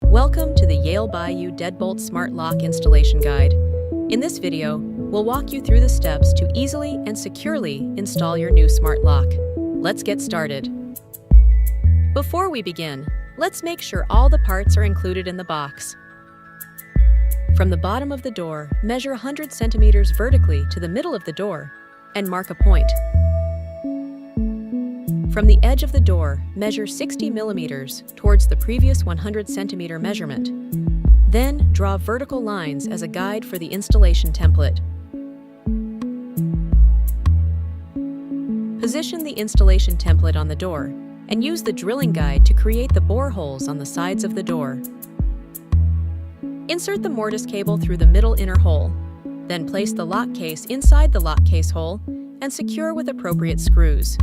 Welcome to the Yale ByYou Deadbolt Smart Lock Installation Guide. In this video, we'll walk you through the steps to easily and securely install your new smart lock. Let's get started. Before we begin, let's make sure all the parts are included in the box. From the bottom of the door, measure 100 centimeters vertically to the middle of the door and mark a point. From the edge of the door, measure 60 millimeters towards the previous 100 centimeter measurement. Then, draw vertical lines as a guide for the installation template. Position the installation template on the door and use the drilling guide to create the bore holes on the sides of the door. Insert the mortise cable through the middle inner hole. Then place the lock case inside the lock case hole and secure with appropriate screws.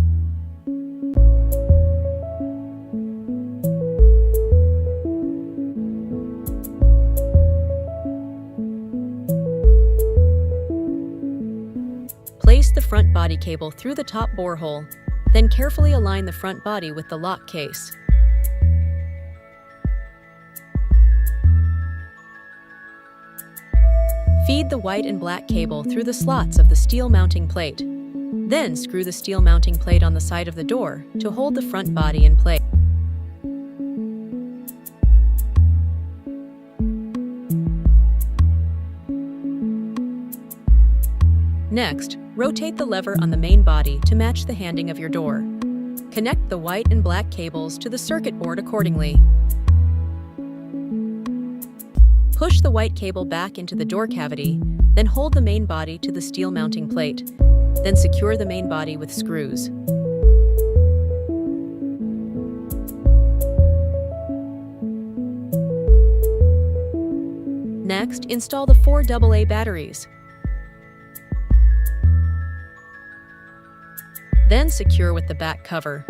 Place the front body cable through the top bore hole, then carefully align the front body with the lock case. Feed the white and black cable through the slots of the steel mounting plate. Then screw the steel mounting plate on the side of the door to hold the front body in place. Next, rotate the lever on the main body to match the handing of your door. Connect the white and black cables to the circuit board accordingly. Push the white cable back into the door cavity, then hold the main body to the steel mounting plate. Then secure the main body with screws. Next, install the 4 AA batteries. Then secure with the back cover.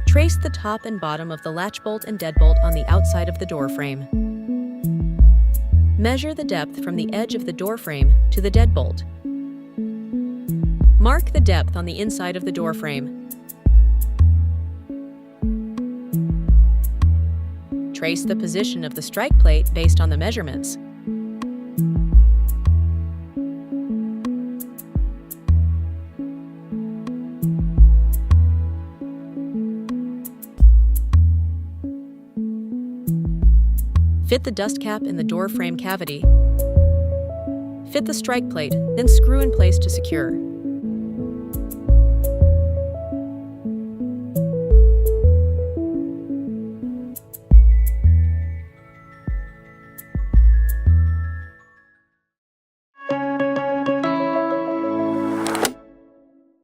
Trace the top and bottom of the latch bolt and deadbolt on the outside of the door frame. Measure the depth from the edge of the door frame to the deadbolt. Mark the depth on the inside of the door frame. Trace the position of the strike plate based on the measurements. Fit the dust cap in the door frame cavity. Fit the strike plate, then screw in place to secure.